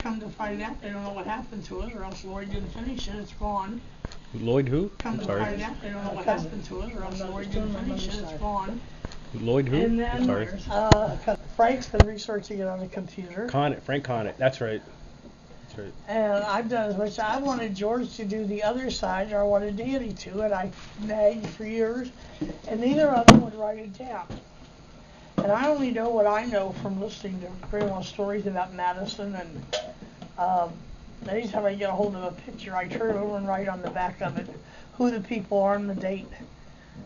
Come to find out, they don't know what happened to it, or else Lloyd didn't finish it. It's gone. Lloyd who? Come to find out, they don't know what happened to it, or else Lloyd didn't finish it. It's gone. Lloyd who? And then, sorry. Frank's been researching it on the computer. Frank Connet. That's right. That's right. And I've done as much. I wanted George to do the other side, or I wanted Danny to, and I nagged for years, and neither of them would write it down. And I only know what I know from listening to Grandma's stories about Madison, and anytime I get a hold of a picture, I turn it over and write on the back of it who the people are and the date.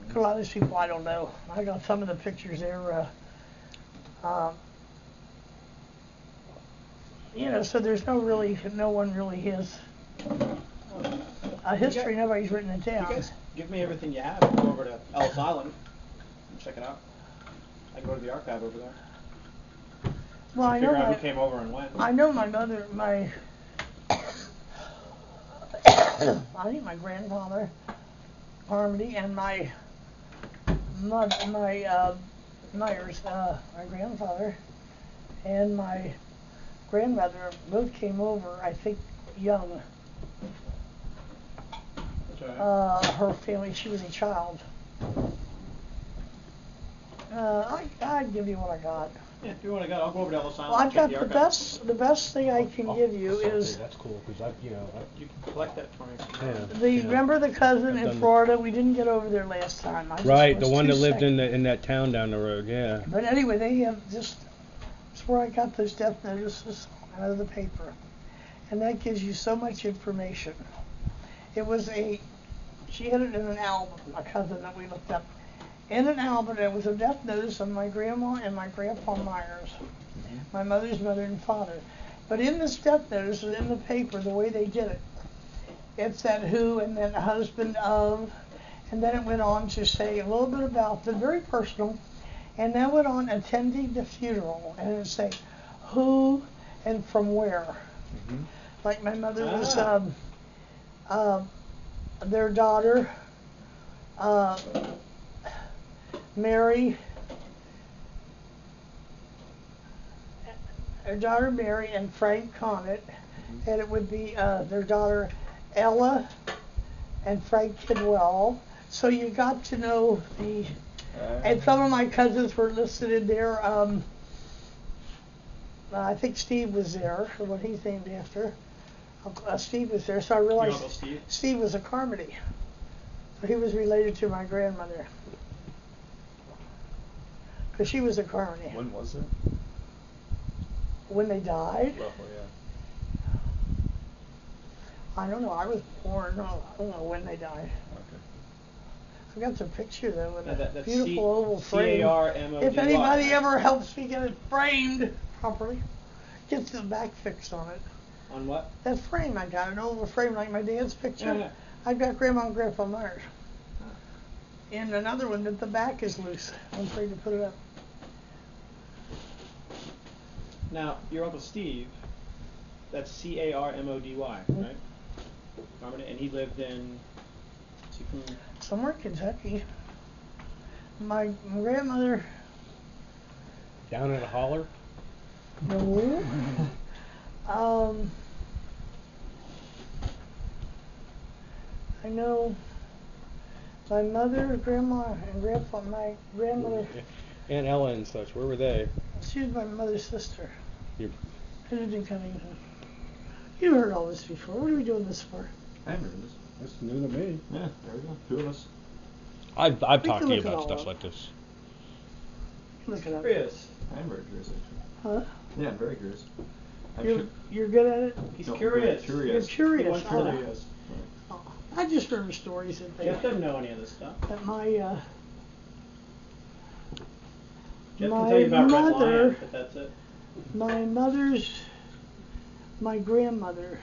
Because a lot of these people I don't know. I got some of the pictures there. So there's no one really has a history. Nobody's written it down. You guys give me everything you have. I'll go over to Ellis Island and check it out. I can go to the archive over there. Well, I Figure know out who came over and when. I know my mother, I think my grandfather, Harmony, and my Myers, my grandfather, and my grandmother both came over, I think, young. That's right. Her family, she was a child. I'd give you what I got. Yeah, if you want to go, I'll go over to Ellis Island. Well, I've got the the best thing I can give you is That's cool because You can collect that for me. remember the cousin in Florida? We didn't get over there last time. Right, the one that lived in that town down the road. Yeah. But anyway, they have it's where I got those death notices out of the paper, and that gives you so much information. It was she had it in an album, a cousin that we looked up. In an album, there was a death notice of my grandma and my grandpa Myers, my mother's mother and father. But in this death notice, in the paper, the way they did it, it said who, and then husband of, and then it went on to say a little bit about them, very personal, and then went on attending the funeral, and it said who and from where. Mm-hmm. Like my mother was their daughter, Mary, their daughter Mary and Frank Connet, and it would be their daughter Ella and Frank Kidwell. So you got to know and some of my cousins were listed in there. I think Steve was there, what he's named after. Steve was there, so I realized Steve was a Carmody. So he was related to my grandmother. Because she was a Carmody. When was it? When they died? Roughly, yeah. I don't know. I was born. I don't know when they died. Okay. I got the picture though with That's a beautiful oval frame. C-A-R-M-O-D-Y. If anybody ever helps me get it framed properly, get the back fixed on it. On what? That frame I got, an oval frame like my dad's picture. Yeah. I've got Grandma and Grandpa Myers. And another one that the back is loose. I'm afraid to put it up. Now, your Uncle Steve, that's C-A-R-M-O-D-Y, right? Carmody, and he lived in... Somewhere in Kentucky. My grandmother... Down at a holler? No. I know my mother, grandma, and grandpa, my grandmother... Aunt Ella and such, where were they? She was my mother's sister. You lived in Cunningham. You heard all this before. What are we doing this for? I haven't heard this. That's new to me. Yeah, there we go. Two of us. I've talked to you look it about all stuff up. like this. Look it up. Curious. I'm very curious, actually. Huh? Yeah, I'm very curious. You're good at it? He's No, curious. very curious. You're curious. He wants to know. Curious. Oh, I just remember stories that Jeff doesn't know any of this stuff. that my Jeff my can tell you about Red mother- Lion, but that's it. my grandmother,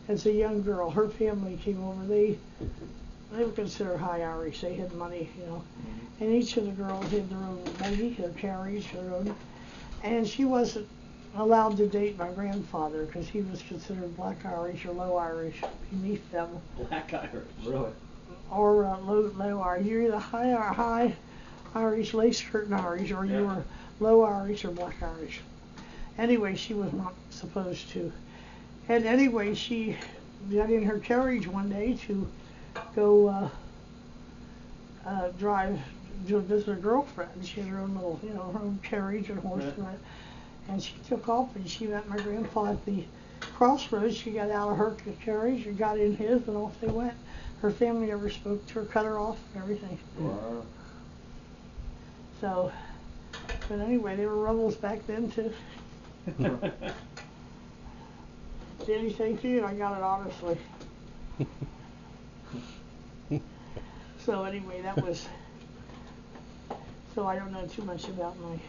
as a young girl, her family came over. They were considered high Irish. They had money, you know. And each of the girls had their own buggy, their carriage, their own. And she wasn't allowed to date my grandfather because he was considered Black Irish or Low Irish beneath them. Black Irish. Really? Or low Irish. You're either high Irish, lace curtain Irish, or you were low Irish or Black Irish. Anyway, she was not supposed to. And anyway, she got in her carriage one day to go drive to visit her girlfriend. She had her own little, her own carriage and horse. Right. And she took off and she met my grandpa at the crossroads. She got out of her carriage and got in his and off they went. Her family never spoke to her, cut her off and everything. Wow. So, but anyway, they were rebels back then too. Did anything to you? I got it honestly. So anyway, that was. So I don't know too much about my.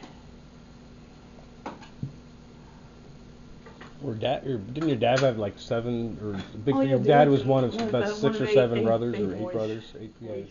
Didn't your dad have like 7 or big? Oh, yeah, your dad Dad was one of was about one 6 of or 7 eight brothers boys. or 8 brothers. 8, yeah. Boys.